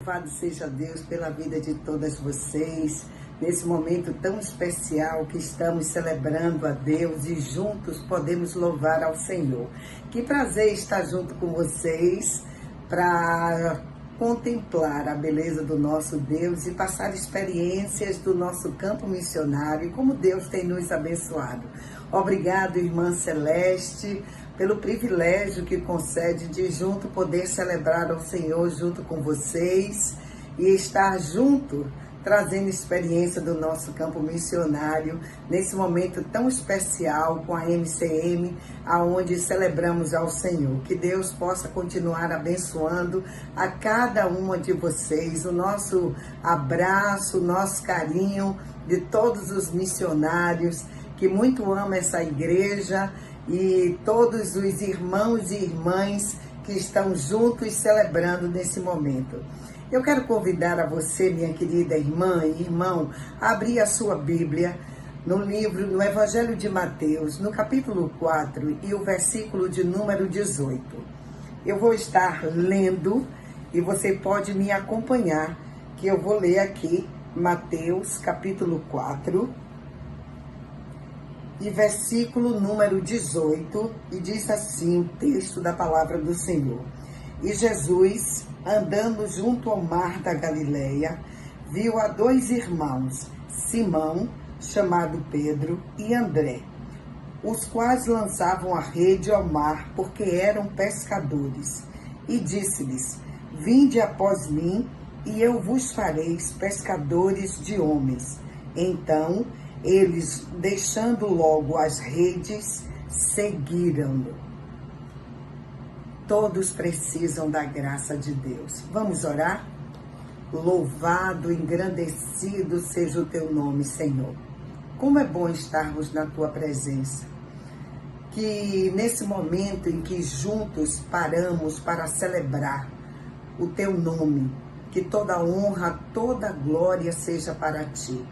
Louvado seja Deus pela vida de todas vocês, nesse momento tão especial que estamos celebrando a Deus e juntos podemos louvar ao Senhor. Que prazer estar junto com vocês para contemplar a beleza do nosso Deus e passar experiências do nosso campo missionário e como Deus tem nos abençoado. Obrigado, irmã Celeste, pelo privilégio que concede de junto poder celebrar ao Senhor junto com vocês e estar junto, trazendo experiência do nosso campo missionário, nesse momento tão especial com a MCM, aonde celebramos ao Senhor. Que Deus possa continuar abençoando a cada uma de vocês, o nosso abraço, o nosso carinho de todos os missionários que muito amam essa igreja e todos os irmãos e irmãs que estão juntos celebrando nesse momento. Eu quero convidar a você, minha querida irmã e irmão, a abrir a sua Bíblia no Evangelho de Mateus, no capítulo 4 e o versículo de número 18. Eu vou estar lendo e você pode me acompanhar, que eu vou ler aqui Mateus, capítulo 4, e versículo número 18, e diz assim o texto da palavra do Senhor. E Jesus, andando junto ao mar da Galileia, viu a dois irmãos, Simão, chamado Pedro, e André, os quais lançavam a rede ao mar, porque eram pescadores. E disse-lhes: Vinde após mim, e eu vos farei pescadores de homens. Então, eles, deixando logo as redes, seguiram-no. Todos precisam da graça de Deus. Vamos orar? Louvado, engrandecido seja o teu nome, Senhor. Como é bom estarmos na tua presença. Que nesse momento em que juntos paramos para celebrar o teu nome, que toda honra, toda glória seja para ti.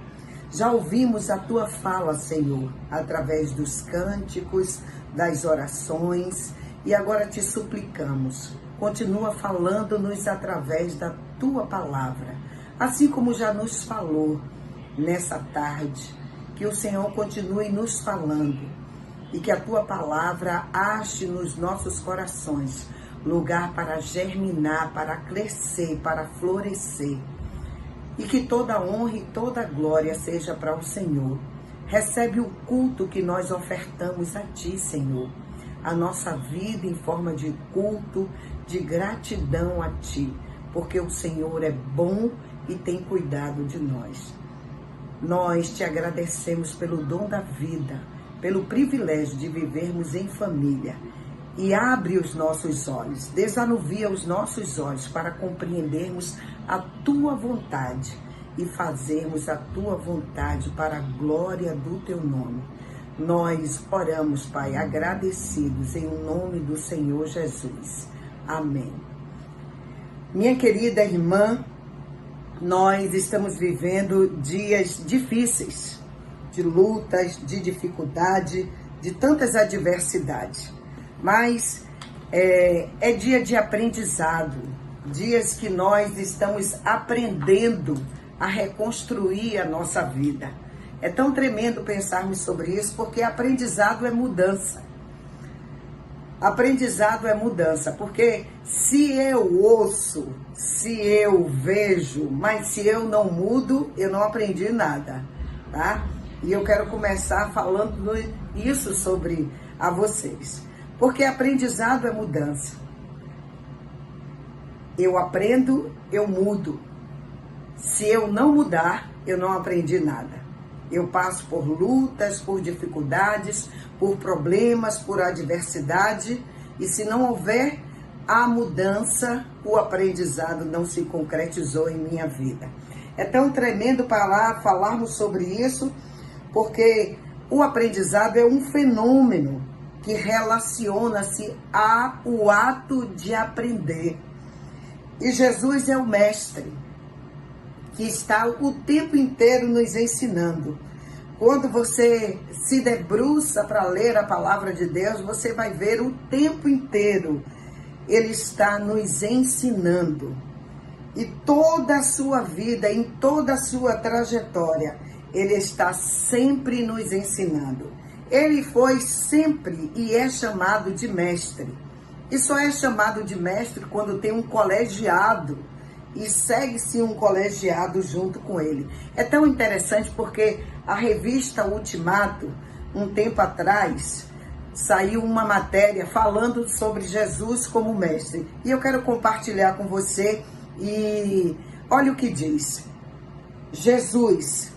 Já ouvimos a tua fala, Senhor, através dos cânticos, das orações, e agora te suplicamos, continua falando-nos através da tua palavra, assim como já nos falou nessa tarde, que o Senhor continue nos falando e que a tua palavra ache nos nossos corações lugar para germinar, para crescer, para florescer. E que toda honra e toda glória seja para o Senhor. Recebe o culto que nós ofertamos a Ti, Senhor. A nossa vida em forma de culto, de gratidão a Ti. Porque o Senhor é bom e tem cuidado de nós. Nós Te agradecemos pelo dom da vida, pelo privilégio de vivermos em família. E abre os nossos olhos, desanuvia os nossos olhos para compreendermos a Tua vontade e fazermos a Tua vontade para a glória do Teu nome. Nós oramos, Pai, agradecidos em nome do Senhor Jesus. Amém. Minha querida irmã, nós estamos vivendo dias difíceis, de lutas, de dificuldade, de tantas adversidades. Mas é dia de aprendizado, dias que nós estamos aprendendo a reconstruir a nossa vida. É tão tremendo pensarmos sobre isso, porque aprendizado é mudança. Aprendizado é mudança, porque se eu ouço, se eu vejo, mas se eu não mudo, eu não aprendi nada, tá? E eu quero começar falando isso sobre a vocês. Porque aprendizado é mudança. Eu aprendo, eu mudo. Se eu não mudar, eu não aprendi nada. Eu passo por lutas, por dificuldades, por problemas, por adversidade. E se não houver a mudança, o aprendizado não se concretizou em minha vida. É tão tremendo para falarmos sobre isso, porque o aprendizado é um fenômeno que relaciona-se ao ato de aprender. E Jesus é o mestre, que está o tempo inteiro nos ensinando. Quando você se debruça para ler a palavra de Deus, você vai ver o tempo inteiro Ele está nos ensinando. E toda a sua vida, em toda a sua trajetória, ele está sempre nos ensinando. Ele foi sempre e é chamado de mestre. E só é chamado de mestre quando tem um colegiado e segue-se um colegiado junto com ele. É tão interessante porque a revista Ultimato, um tempo atrás, saiu uma matéria falando sobre Jesus como mestre. E eu quero compartilhar com você e olha o que diz. Jesus,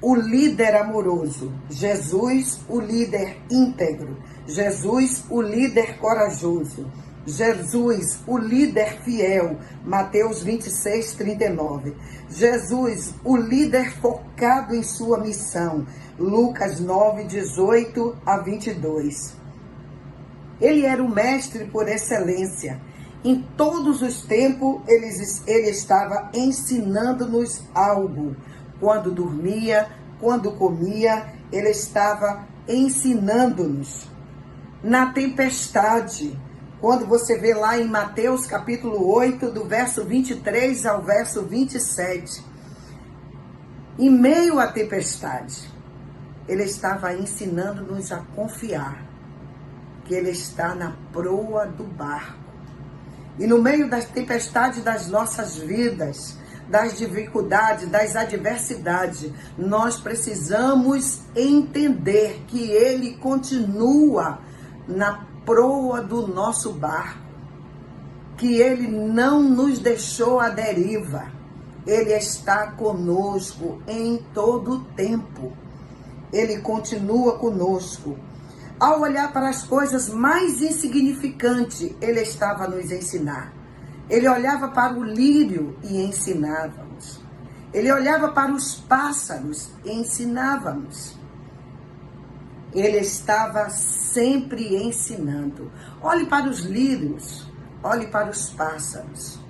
o líder amoroso. Jesus, o líder íntegro. Jesus, o líder corajoso. Jesus, o líder fiel. Mateus 26, 39. Jesus, o líder focado em sua missão. Lucas 9, 18 a 22. Ele era o mestre por excelência. Em todos os tempos, ele estava ensinando-nos algo. Quando dormia, quando comia, ele estava ensinando-nos. Na tempestade, quando você vê lá em Mateus capítulo 8, do verso 23 ao verso 27, em meio à tempestade, ele estava ensinando-nos a confiar, que ele está na proa do barco. E no meio das tempestades das nossas vidas, das dificuldades, das adversidades, nós precisamos entender que ele continua na proa do nosso barco, que ele não nos deixou à deriva, ele está conosco em todo o tempo, ele continua conosco. Ao olhar para as coisas mais insignificantes, ele estava a nos ensinar. Ele olhava para o lírio e ensinava-nos. Ele olhava para os pássaros e ensinava-nos. Ele estava sempre ensinando. Olhe para os lírios, olhe para os pássaros.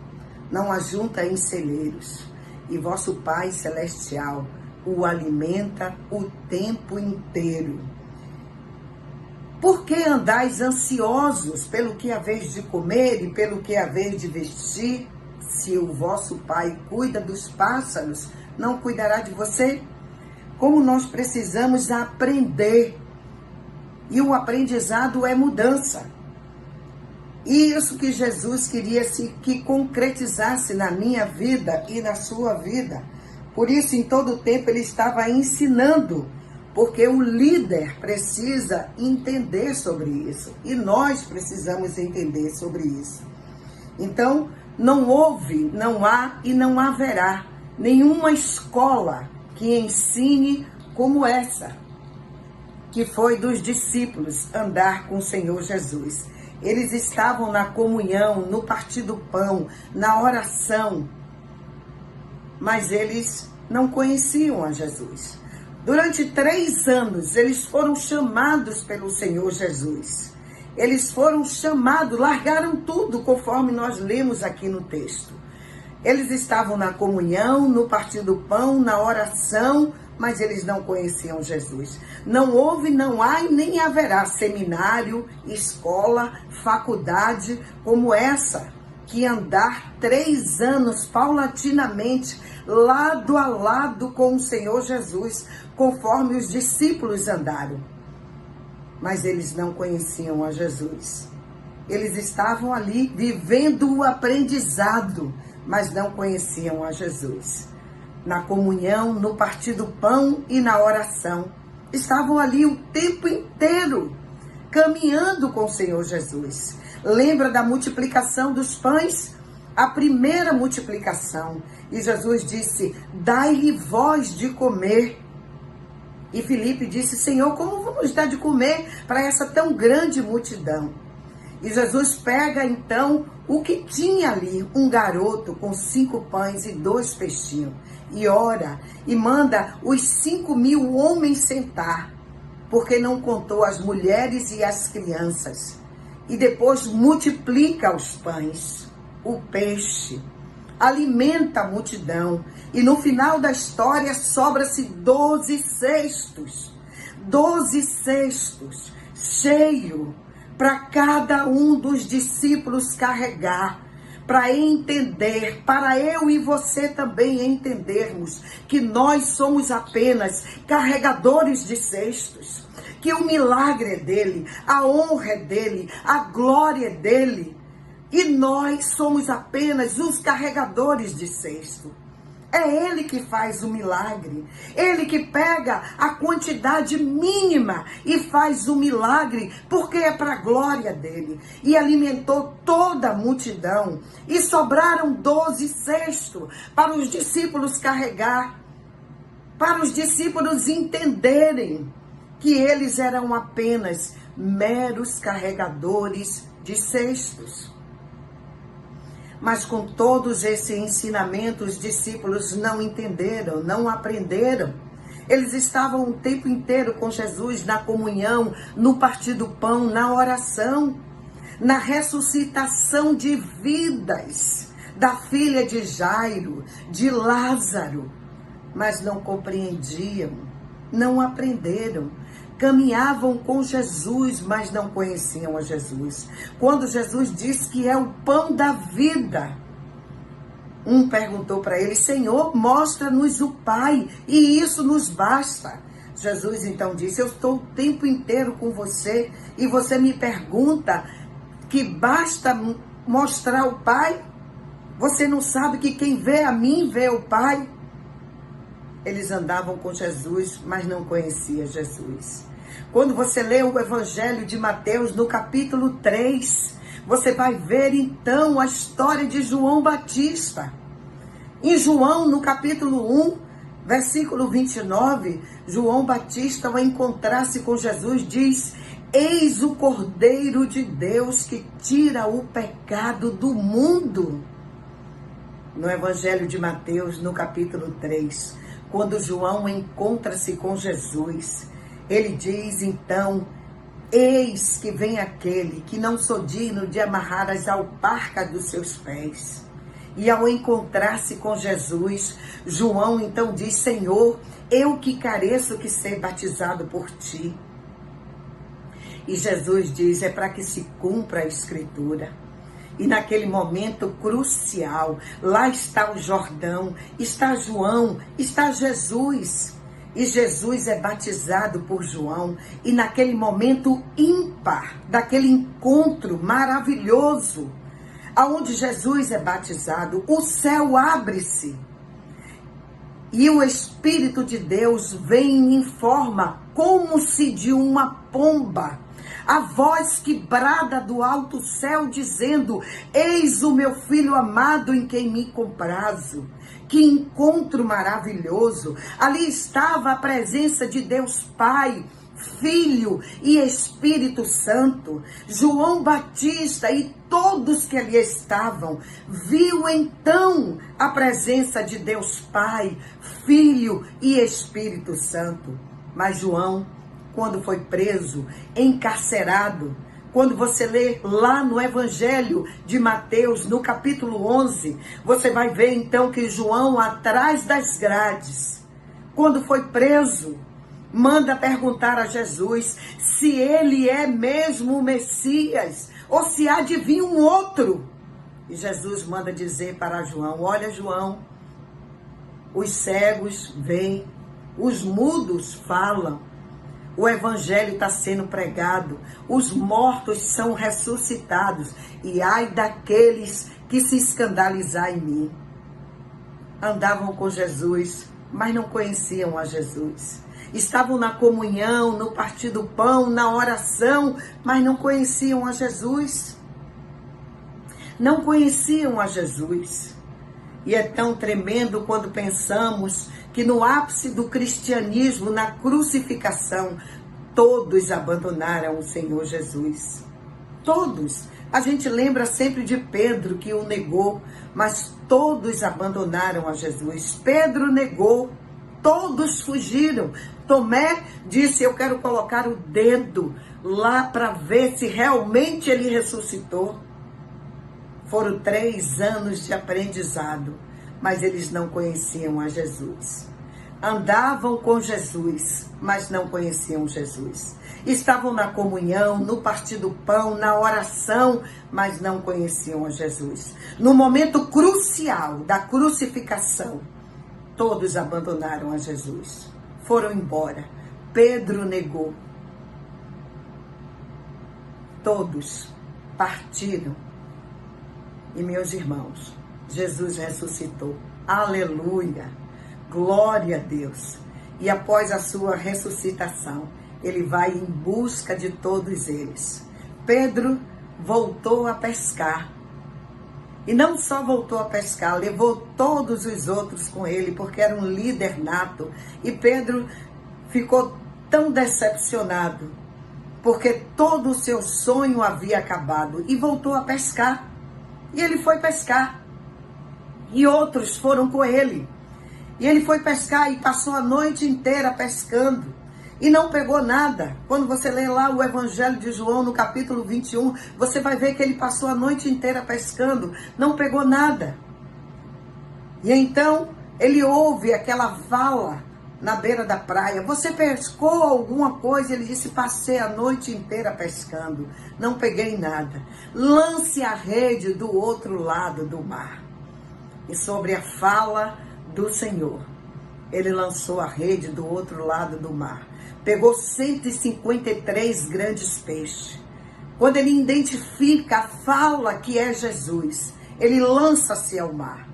Não ajunta em celeiros. E vosso Pai Celestial o alimenta o tempo inteiro. Por que andais ansiosos pelo que haveis de comer e pelo que haveis de vestir? Se o vosso Pai cuida dos pássaros, não cuidará de você? Como nós precisamos aprender. E o aprendizado é mudança. E isso que Jesus queria que concretizasse na minha vida e na sua vida. Por isso, em todo o tempo, ele estava ensinando. Porque o líder precisa entender sobre isso. E nós precisamos entender sobre isso. Então, não houve, não há e não haverá nenhuma escola que ensine como essa, que foi dos discípulos andar com o Senhor Jesus. Eles estavam na comunhão, no partir do pão, na oração, mas eles não conheciam a Jesus. Durante 3 anos, eles foram chamados pelo Senhor Jesus. Eles foram chamados, largaram tudo, conforme nós lemos aqui no texto. Eles estavam na comunhão, no partir do pão, na oração, mas eles não conheciam Jesus. Não houve, não há e nem haverá seminário, escola, faculdade como essa, que andar 3 anos paulatinamente, lado a lado com o Senhor Jesus, conforme os discípulos andaram. Mas eles não conheciam a Jesus. Eles estavam ali vivendo o aprendizado, mas não conheciam a Jesus. Na comunhão, no partir do pão e na oração. Estavam ali o tempo inteiro, caminhando com o Senhor Jesus. Lembra da multiplicação dos pães? A primeira multiplicação. E Jesus disse, dai-lhe vós de comer. E Filipe disse, Senhor, como vamos dar de comer para essa tão grande multidão? E Jesus pega então o que tinha ali, um garoto com 5 pães e 2 peixinhos. E ora, e manda os 5.000 homens sentar, porque não contou as mulheres e as crianças. E depois multiplica os pães, o peixe, alimenta a multidão. E no final da história sobra-se 12 cestos. 12 cestos, cheio, para cada um dos discípulos carregar. para entender, para eu e você também entendermos que nós somos apenas carregadores de cestos, que o milagre é dele, a honra é dele, a glória é dele, e nós somos apenas os carregadores de cesto. É ele que faz o milagre. Ele que pega a quantidade mínima e faz o milagre, porque é para a glória dele. E alimentou toda a multidão. E sobraram 12 cestos para os discípulos carregar. Para os discípulos entenderem que eles eram apenas meros carregadores de cestos. Mas com todos esses ensinamentos, os discípulos não entenderam, não aprenderam. Eles estavam o tempo inteiro com Jesus na comunhão, no partir do pão, na oração, na ressuscitação de vidas da filha de Jairo, de Lázaro. Mas não compreendiam, não aprenderam. Caminhavam com Jesus, mas não conheciam a Jesus. Quando Jesus disse que é o pão da vida, um perguntou para ele: Senhor, mostra-nos o Pai, e isso nos basta. Jesus então disse: eu estou o tempo inteiro com você, e você me pergunta que basta mostrar o Pai? Você não sabe que quem vê a mim, vê o Pai? Eles andavam com Jesus, mas não conheciam Jesus. Quando você lê o Evangelho de Mateus, no capítulo 3, você vai ver então a história de João Batista. Em João, no capítulo 1, versículo 29, João Batista, ao encontrar-se com Jesus, diz: eis o Cordeiro de Deus que tira o pecado do mundo. No Evangelho de Mateus, no capítulo 3, quando João encontra-se com Jesus, ele diz então: eis que vem aquele que não sou digno de amarrar as alparcas dos seus pés. E ao encontrar-se com Jesus, João então diz: Senhor, eu que careço que ser batizado por ti. E Jesus diz: é para que se cumpra a Escritura. E naquele momento crucial, lá está o Jordão, está João, está Jesus. E Jesus é batizado por João. E naquele momento ímpar, daquele encontro maravilhoso, aonde Jesus é batizado, o céu abre-se. E o Espírito de Deus vem em forma como se de uma pomba. A voz que brada do alto céu dizendo: eis o meu filho amado em quem me comprazo. Que encontro maravilhoso! Ali estava a presença de Deus Pai, Filho e Espírito Santo. João Batista e todos que ali estavam viu então a presença de Deus Pai, Filho e Espírito Santo. Mas João, quando foi preso, encarcerado, quando você lê lá no Evangelho de Mateus, no capítulo 11, você vai ver então que João, atrás das grades, quando foi preso, manda perguntar a Jesus se ele é mesmo o Messias ou se há de vir um outro. E Jesus manda dizer para João: olha, João, os cegos veem, os mudos falam, o evangelho está sendo pregado, os mortos são ressuscitados, e ai daqueles que se escandalizar em mim. Andavam com Jesus, mas não conheciam a Jesus. Estavam na comunhão, no partir do pão, na oração, mas não conheciam a Jesus. Não conheciam a Jesus. E é tão tremendo quando pensamos que no ápice do cristianismo, na crucificação, todos abandonaram o Senhor Jesus. Todos. A gente lembra sempre de Pedro que o negou, mas todos abandonaram a Jesus. Pedro negou, todos fugiram. Tomé disse: eu quero colocar o dedo lá para ver se realmente ele ressuscitou. Foram 3 anos de aprendizado, mas eles não conheciam a Jesus. Andavam com Jesus, mas não conheciam Jesus. Estavam na comunhão, no partir do pão, na oração, mas não conheciam a Jesus. No momento crucial da crucificação, todos abandonaram a Jesus. Foram embora. Pedro negou. Todos partiram. E meus irmãos, Jesus ressuscitou. Aleluia! Glória a Deus! E após a sua ressuscitação, ele vai em busca de todos eles. Pedro voltou a pescar. E não só voltou a pescar, levou todos os outros com ele, porque era um líder nato. E Pedro ficou tão decepcionado, porque todo o seu sonho havia acabado. E voltou a pescar. E ele foi pescar. E outros foram com ele. E ele foi pescar e passou a noite inteira pescando. E não pegou nada. Quando você lê lá o Evangelho de João, no capítulo 21, você vai ver que ele passou a noite inteira pescando. Não pegou nada. E então, ele ouve aquela fala na beira da praia. Você pescou alguma coisa? Ele disse, passei a noite inteira pescando. Não peguei nada. Lance a rede do outro lado do mar. E sobre a fala do Senhor, ele lançou a rede do outro lado do mar. Pegou 153 grandes peixes. Quando ele identifica a fala que é Jesus, ele lança-se ao mar.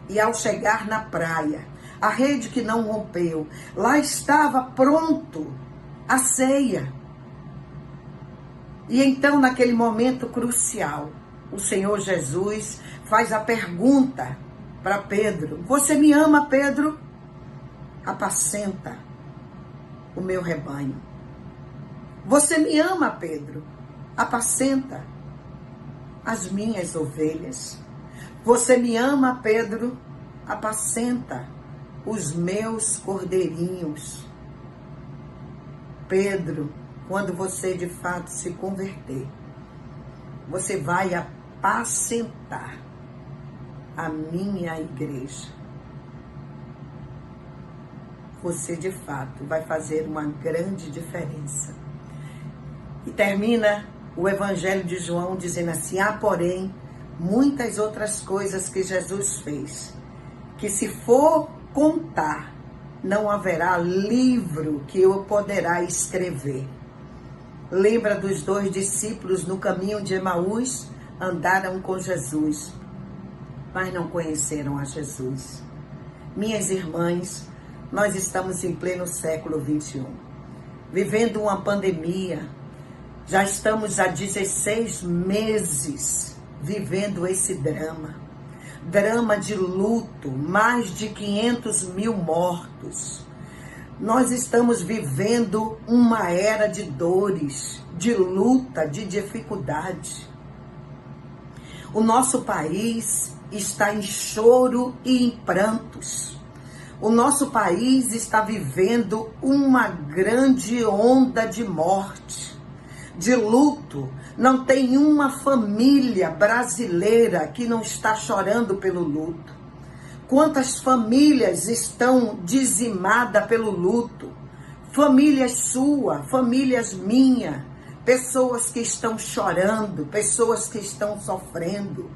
E ao chegar na praia, a rede que não rompeu, lá estava pronto a ceia. E então, naquele momento crucial, o Senhor Jesus faz a pergunta para Pedro: você me ama, Pedro? Apacenta o meu rebanho. Você me ama, Pedro? Apacenta as minhas ovelhas. Você me ama, Pedro? Apacenta os meus cordeirinhos. Pedro, quando você de fato se converter, você vai apacentar a minha igreja. Você de fato vai fazer uma grande diferença. E termina o Evangelho de João dizendo assim: há, porém, muitas outras coisas que Jesus fez, que se for contar, não haverá livro que eu poderá escrever. Lembra dos 2 discípulos no caminho de Emaús? Andaram com Jesus, mas não conheceram a Jesus. Minhas irmãs, nós estamos em pleno século 21, vivendo uma pandemia. Já estamos há 16 meses vivendo esse drama. Drama de luto, mais de 500 mil mortos. Nós estamos vivendo uma era de dores, de luta, de dificuldade. O nosso país está em choro e em prantos. O nosso país está vivendo uma grande onda de morte, de luto. Não tem uma família brasileira que não está chorando pelo luto. Quantas famílias estão dizimadas pelo luto? Famílias sua, famílias minha, pessoas que estão chorando, pessoas que estão sofrendo.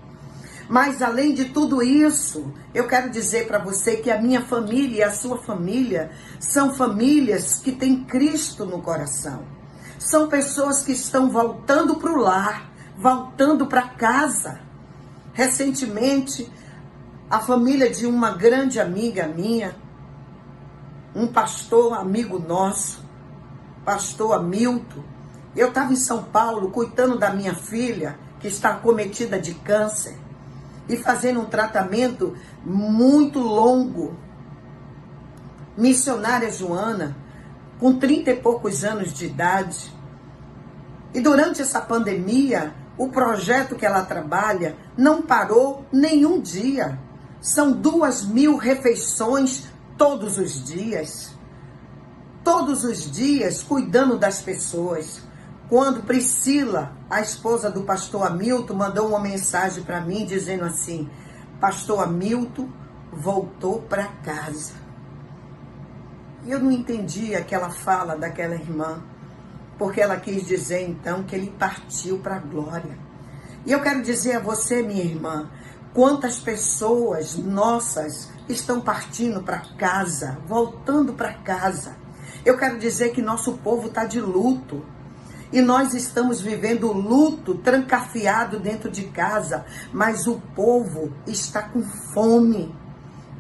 Mas além de tudo isso, eu quero dizer para você que a minha família e a sua família são famílias que têm Cristo no coração. São pessoas que estão voltando para o lar, voltando para casa. Recentemente, a família de uma grande amiga minha, um pastor amigo nosso, pastor Hamilton, eu estava em São Paulo cuidando da minha filha, que está acometida de câncer, e fazendo um tratamento muito longo. Missionária Joana, com 30 e poucos anos de idade. E durante essa pandemia, o projeto que ela trabalha não parou nenhum dia. São 2.000 refeições todos os dias. Todos os dias, cuidando das pessoas. Quando Priscila, a esposa do pastor Hamilton, mandou uma mensagem para mim dizendo assim: pastor Hamilton voltou para casa. E eu não entendi aquela fala daquela irmã, porque ela quis dizer então que ele partiu para a glória. E eu quero dizer a você, minha irmã, quantas pessoas nossas estão partindo para casa, voltando para casa. Eu quero dizer que nosso povo está de luto. E nós estamos vivendo o luto trancafiado dentro de casa. Mas o povo está com fome.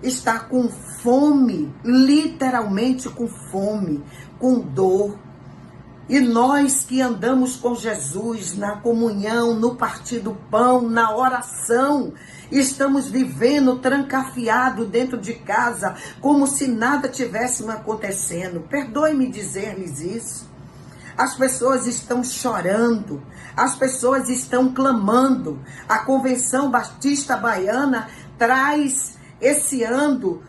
Está com fome, literalmente com fome, com dor. E nós que andamos com Jesus na comunhão, no partir do pão, na oração, estamos vivendo trancafiado dentro de casa, como se nada tivesse acontecendo. Perdoe-me dizer-lhes isso. As pessoas estão chorando, as pessoas estão clamando. A Convenção Batista Baiana traz esse ano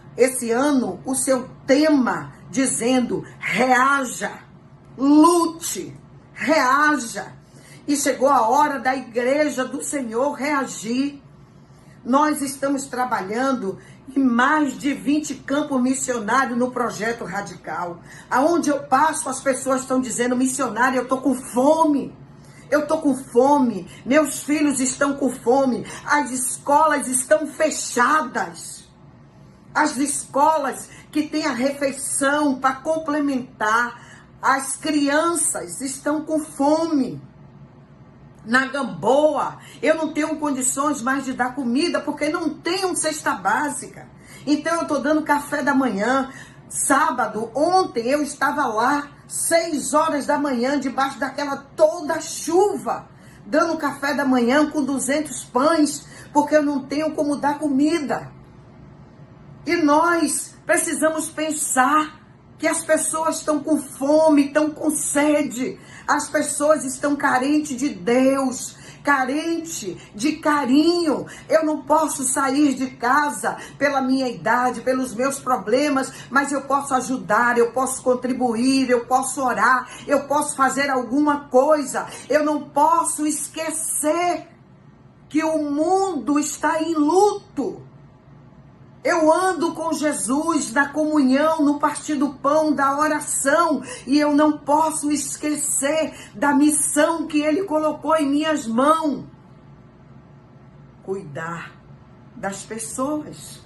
o seu tema dizendo: reaja, lute, reaja. E chegou a hora da igreja do Senhor reagir. Nós estamos trabalhando em mais de 20 campos missionários no Projeto Radical. Aonde eu passo, as pessoas estão dizendo: missionário, eu estou com fome. Eu estou com fome. Meus filhos estão com fome. As escolas estão fechadas. As escolas que têm a refeição para complementar, as crianças estão com fome. Na Gamboa, eu não tenho condições mais de dar comida, porque não tenho cesta básica. Então eu estou dando café da manhã. Sábado, ontem, eu estava lá, 6 horas da manhã, debaixo daquela toda chuva, dando café da manhã com 200 pães, porque eu não tenho como dar comida. E nós precisamos pensar que as pessoas estão com fome, estão com sede. As pessoas estão carentes de Deus, carente de carinho. Eu não posso sair de casa pela minha idade, pelos meus problemas, mas eu posso ajudar, eu posso contribuir, eu posso orar, eu posso fazer alguma coisa. Eu não posso esquecer que o mundo está em luto. Eu ando com Jesus na comunhão, no partir do pão, da oração, e eu não posso esquecer da missão que Ele colocou em minhas mãos. Cuidar das pessoas.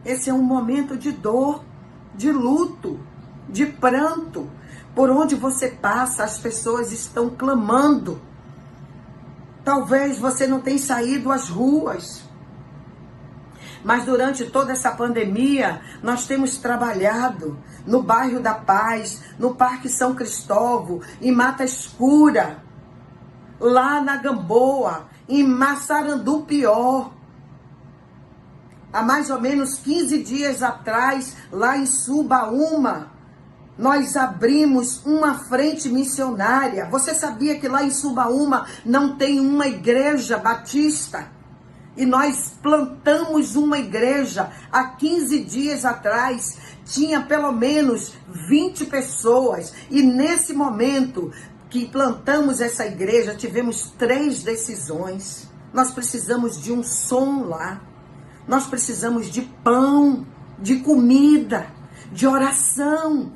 Esse é um momento de dor, de luto, de pranto. Por onde você passa, as pessoas estão clamando. Talvez você não tenha saído às ruas. Mas durante toda essa pandemia, nós temos trabalhado no bairro da Paz, no Parque São Cristóvão, em Mata Escura, lá na Gamboa, em Massarandupió. Há mais ou menos 15 dias atrás, lá em Subaúma, nós abrimos uma frente missionária. Você sabia que lá em Subaúma não tem uma igreja batista? E nós plantamos uma igreja há 15 dias atrás. Tinha pelo menos 20 pessoas. E nesse momento que plantamos essa igreja, tivemos 3 decisões. Nós precisamos de um som lá. Nós precisamos de pão, de comida, de oração.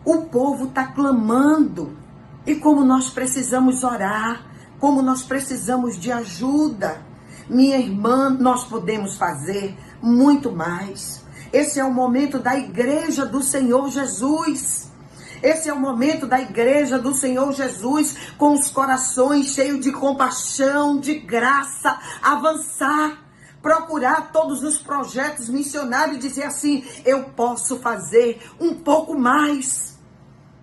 O povo está clamando. E como nós precisamos orar, como nós precisamos de ajuda. Minha irmã, nós podemos fazer muito mais. Esse é o momento da igreja do Senhor Jesus. Esse é o momento da igreja do Senhor Jesus, com os corações cheios de compaixão, de graça, avançar, procurar todos os projetos missionários e dizer assim: eu posso fazer um pouco mais.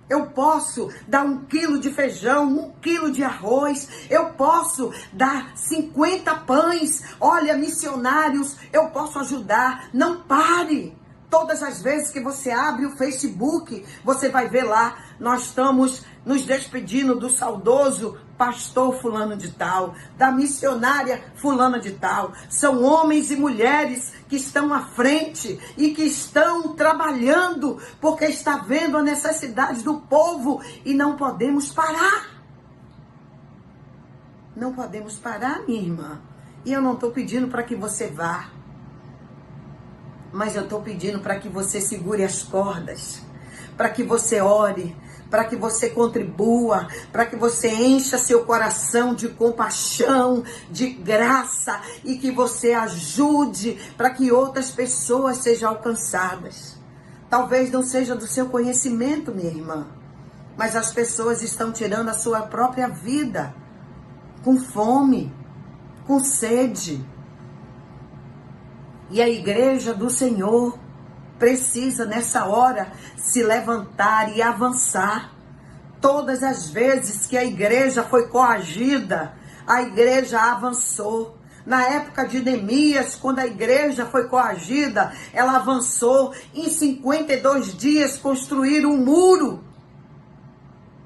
Eu posso dar 1 quilo de feijão, 1 quilo de arroz. Eu posso dar 50 pães. Olha, missionários, eu posso ajudar. Não pare. Todas as vezes que você abre o Facebook, você vai ver lá, nós estamos nos despedindo do saudoso pastor fulano de tal, da missionária fulana de tal. São homens e mulheres que estão à frente e que estão trabalhando, porque está vendo a necessidade do povo e não podemos parar. Não podemos parar, minha irmã. E eu não estou pedindo para que você vá. Mas eu estou pedindo para que você segure as cordas, para que você ore, para que você contribua, para que você encha seu coração de compaixão, de graça e que você ajude para que outras pessoas sejam alcançadas. Talvez não seja do seu conhecimento, minha irmã, mas as pessoas estão tirando a sua própria vida com fome, com sede. E a igreja do Senhor precisa nessa hora se levantar e avançar. Todas as vezes que a igreja foi coagida, a igreja avançou. Na época de Neemias, quando a igreja foi coagida, ela avançou. Em 52 dias construíram um muro.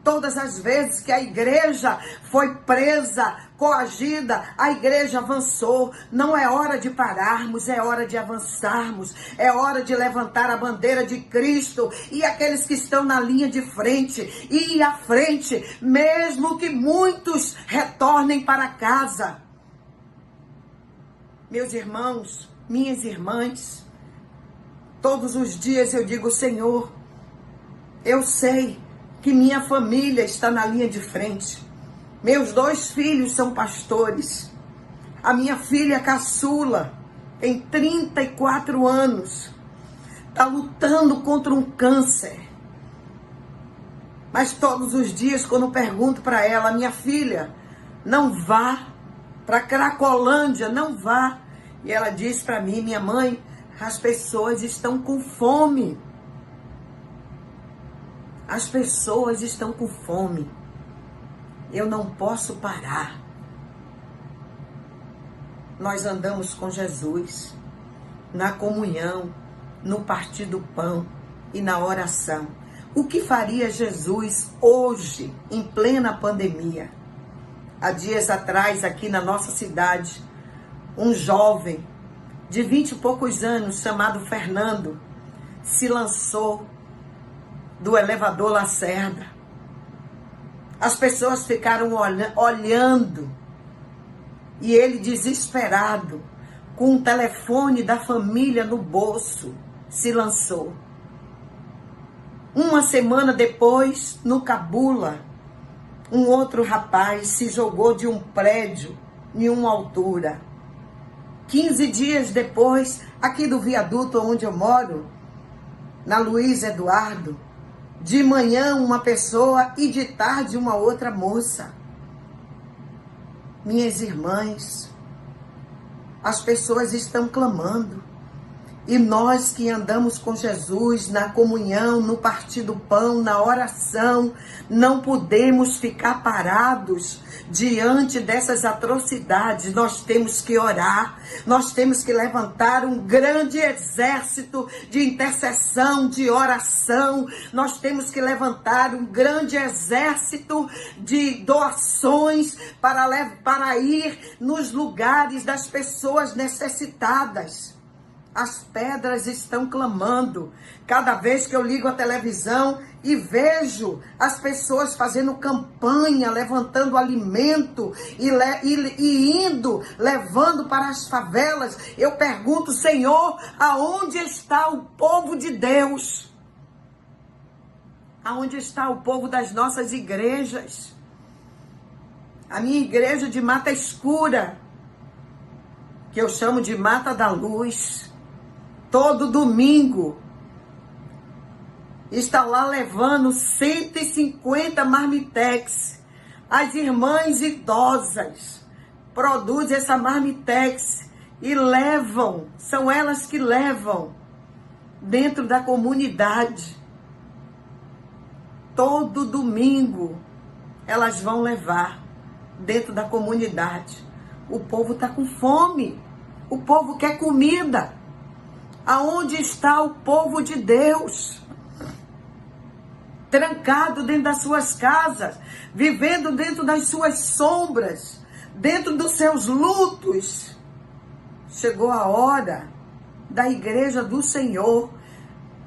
Todas as vezes que a igreja foi presa, coagida, a igreja avançou. Não é hora de pararmos, é hora de avançarmos. É hora de levantar a bandeira de Cristo e aqueles que estão na linha de frente, ir à frente, mesmo que muitos retornem para casa. Meus irmãos, minhas irmãs, todos os dias eu digo, Senhor, eu sei que minha família está na linha de frente. Meus 2 filhos são pastores. A minha filha caçula tem 34 anos. Está lutando contra um câncer. Mas todos os dias, quando pergunto para ela, minha filha, não vá para Cracolândia, não vá. E ela diz para mim, minha mãe, as pessoas estão com fome. As pessoas estão com fome. Eu não posso parar. Nós andamos com Jesus na comunhão, no partir do pão e na oração. O que faria Jesus hoje, em plena pandemia? Há dias atrás, aqui na nossa cidade, um jovem de 20 e poucos anos, chamado Fernando, se lançou do elevador Lacerda. As pessoas ficaram olhando e ele, desesperado, com o telefone da família no bolso, se lançou. Uma semana depois, no Cabula, um outro rapaz se jogou de um prédio em uma altura. 15 dias depois, aqui do viaduto onde eu moro, na Luiz Eduardo, de manhã uma pessoa e de tarde uma outra moça. Minhas irmãs, as pessoas estão clamando. E nós que andamos com Jesus na comunhão, no partir do pão, na oração, não podemos ficar parados diante dessas atrocidades. Nós temos que orar, nós temos que levantar um grande exército de intercessão, de oração. Nós temos que levantar um grande exército de doações para ir nos lugares das pessoas necessitadas. As pedras estão clamando. Cada vez que eu ligo a televisão e vejo as pessoas fazendo campanha, levantando alimento e indo, levando para as favelas, eu pergunto, Senhor, aonde está o povo de Deus? Aonde está o povo das nossas igrejas? A minha igreja de Mata Escura, que eu chamo de Mata da Luz, todo domingo está lá levando 150 marmitex. As irmãs idosas produzem essa marmitex e levam, são elas que levam dentro da comunidade. Todo domingo elas vão levar dentro da comunidade. O povo está com fome, o povo quer comida. Aonde está o povo de Deus? Trancado dentro das suas casas, vivendo dentro das suas sombras, dentro dos seus lutos. Chegou a hora da igreja do Senhor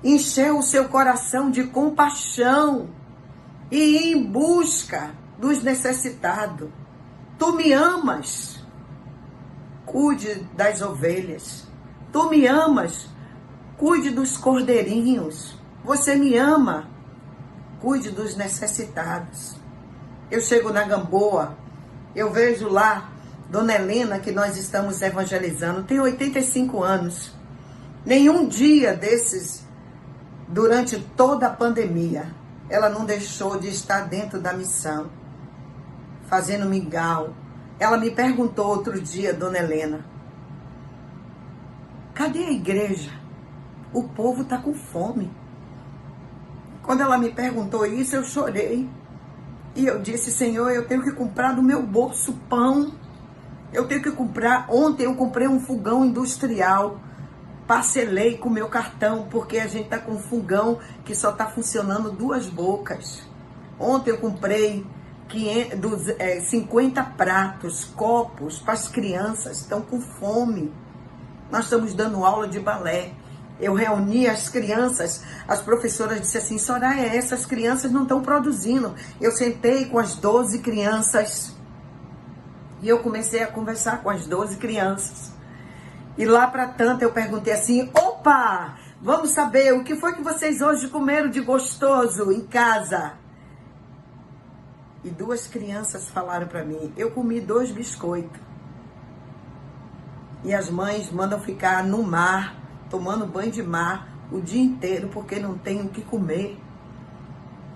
encher o seu coração de compaixão e ir em busca dos necessitados. Tu me amas, cuide das ovelhas. Tu me amas, Cuide dos cordeirinhos. Você me ama. Cuide dos necessitados. Eu chego na Gamboa, eu vejo lá Dona Helena, que nós estamos evangelizando, tem 85 anos. Nenhum dia desses, durante toda a pandemia, ela não deixou de estar dentro da missão, fazendo mingau. Ela me perguntou outro dia, Dona Helena, cadê a igreja? O povo está com fome. Quando ela me perguntou isso, eu chorei. E eu disse, Senhor, eu tenho que comprar do meu bolso pão. Eu tenho que comprar. Ontem eu comprei um fogão industrial. Parcelei com o meu cartão, porque a gente está com um fogão que só está funcionando 2 bocas. Ontem eu comprei 50 pratos, copos para as crianças, estão com fome. Nós estamos dando aula de balé. Eu reuni as crianças, as professoras disseram assim, Soraya, essas crianças não estão produzindo. Eu sentei com as 12 crianças e eu comecei a conversar com as 12 crianças. E lá para tanto eu perguntei assim, opa, vamos saber o que foi que vocês hoje comeram de gostoso em casa? E 2 crianças falaram para mim, eu comi 2 biscoitos. E as mães mandam ficar no mar, tomando banho de mar o dia inteiro, porque não tem o que comer.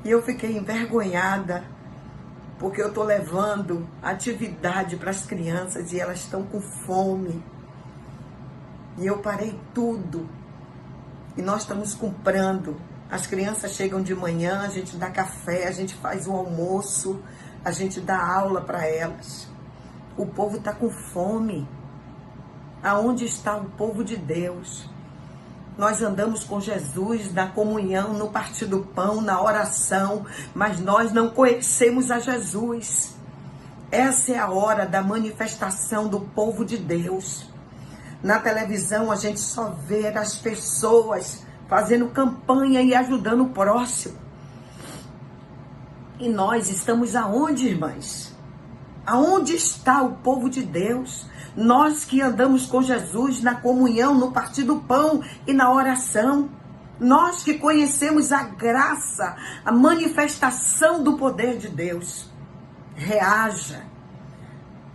E eu fiquei envergonhada, porque eu estou levando atividade para as crianças e elas estão com fome. E eu parei tudo. E nós estamos comprando. As crianças chegam de manhã, a gente dá café, a gente faz o almoço, a gente dá aula para elas. O povo está com fome. Aonde está o povo de Deus? Nós andamos com Jesus na comunhão, no partir do pão, na oração, mas nós não conhecemos a Jesus. Essa é a hora da manifestação do povo de Deus. Na televisão a gente só vê as pessoas fazendo campanha e ajudando o próximo. E nós estamos aonde, irmãs? Aonde está o povo de Deus? Nós que andamos com Jesus na comunhão, no partir do pão e na oração. Nós que conhecemos a graça, a manifestação do poder de Deus. Reaja.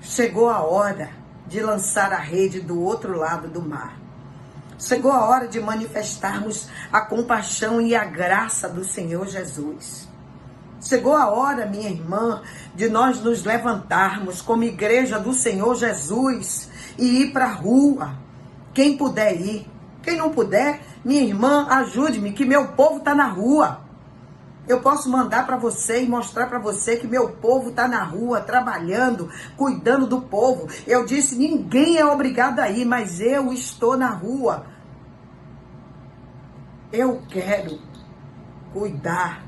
Chegou a hora de lançar a rede do outro lado do mar. Chegou a hora de manifestarmos a compaixão e a graça do Senhor Jesus. Chegou a hora, minha irmã, de nós nos levantarmos como igreja do Senhor Jesus e ir para a rua. Quem puder ir. Quem não puder, minha irmã, ajude-me, que meu povo está na rua. Eu posso mandar para você e mostrar para você que meu povo está na rua, trabalhando, cuidando do povo. Eu disse, ninguém é obrigado a ir, mas eu estou na rua. Eu quero cuidar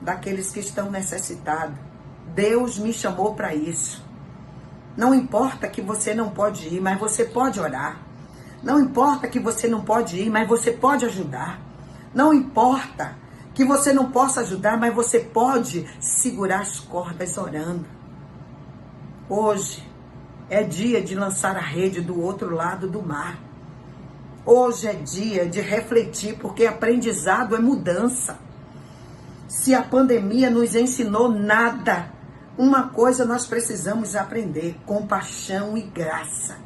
daqueles que estão necessitados. Deus me chamou para isso. Não importa que você não pode ir, mas você pode orar. Não importa que você não pode ir, mas você pode ajudar. Não importa que você não possa ajudar, mas você pode segurar as cordas orando. Hoje é dia de lançar a rede do outro lado do mar. Hoje é dia de refletir, porque aprendizado é mudança. Se a pandemia nos ensinou nada, uma coisa nós precisamos aprender: compaixão e graça.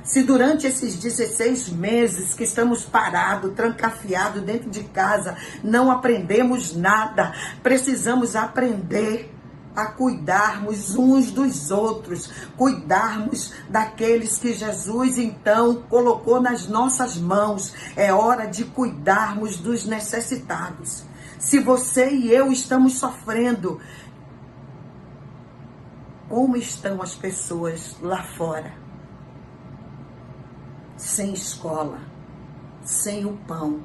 Se durante esses 16 meses que estamos parados, trancafiados dentro de casa, não aprendemos nada, precisamos aprender a cuidarmos uns dos outros, cuidarmos daqueles que Jesus então colocou nas nossas mãos. É hora de cuidarmos dos necessitados. Se você e eu estamos sofrendo, como estão as pessoas lá fora? Sem escola, sem o pão,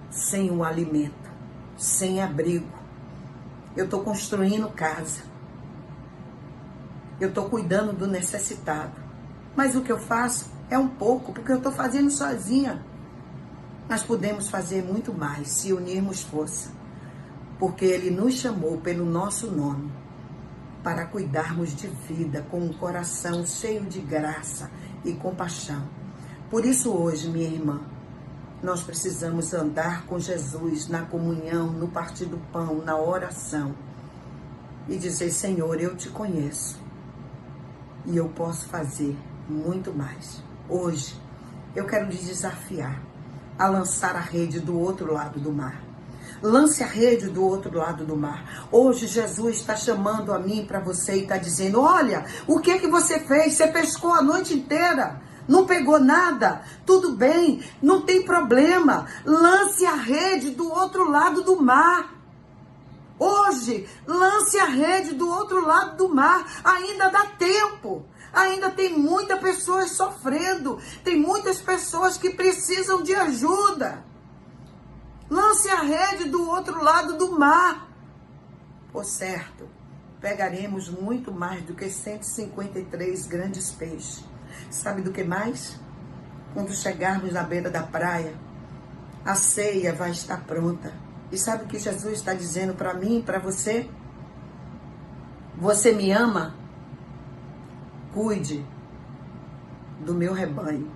sem o alimento, sem abrigo. Eu estou construindo casa. Eu estou cuidando do necessitado. Mas o que eu faço é um pouco, porque eu estou fazendo sozinha. Nós podemos fazer muito mais se unirmos força. Porque Ele nos chamou pelo nosso nome para cuidarmos de vida com um coração cheio de graça e compaixão. Por isso hoje, minha irmã, Nós precisamos andar com Jesus na comunhão, no partir do pão, na oração. E dizer, Senhor, eu te conheço. E eu posso fazer muito mais. Hoje, eu quero lhe desafiar a lançar a rede do outro lado do mar. Lance a rede do outro lado do mar. Hoje Jesus está chamando a mim para você e está dizendo, olha, o que você fez? Você pescou a noite inteira, não pegou nada, tudo bem, não tem problema. Lance a rede do outro lado do mar. Hoje, lance a rede do outro lado do mar. Ainda dá tempo. Ainda tem muitas pessoas sofrendo. Tem muitas pessoas que precisam de ajuda. Lance a rede do outro lado do mar. Por certo, pegaremos muito mais do que 153 grandes peixes. Sabe do que mais? Quando chegarmos na beira da praia, a ceia vai estar pronta. E sabe o que Jesus está dizendo para mim e para você? Você me ama? Cuide do meu rebanho.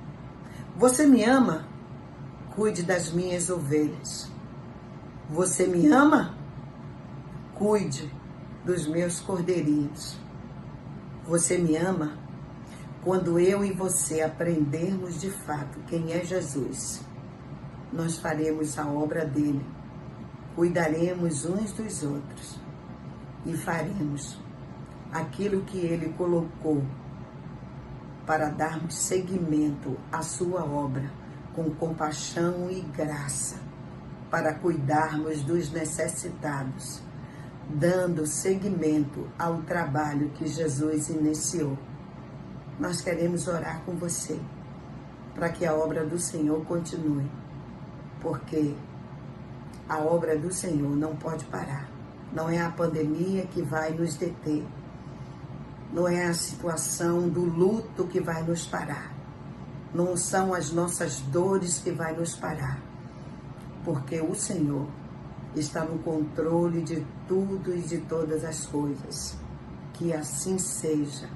Você me ama? Cuide das minhas ovelhas. Você me ama? Cuide dos meus cordeirinhos. Você me ama? Quando eu e você aprendermos de fato quem é Jesus, nós faremos a obra dele, cuidaremos uns dos outros e faremos aquilo que ele colocou para darmos seguimento à sua obra, com compaixão e graça, para cuidarmos dos necessitados, dando seguimento ao trabalho que Jesus iniciou. Nós queremos orar com você, para que a obra do Senhor continue, porque a obra do Senhor não pode parar. Não é a pandemia que vai nos deter, não é a situação do luto que vai nos parar. Não são as nossas dores que vai nos parar, porque o Senhor está no controle de tudo e de todas as coisas. Que assim seja.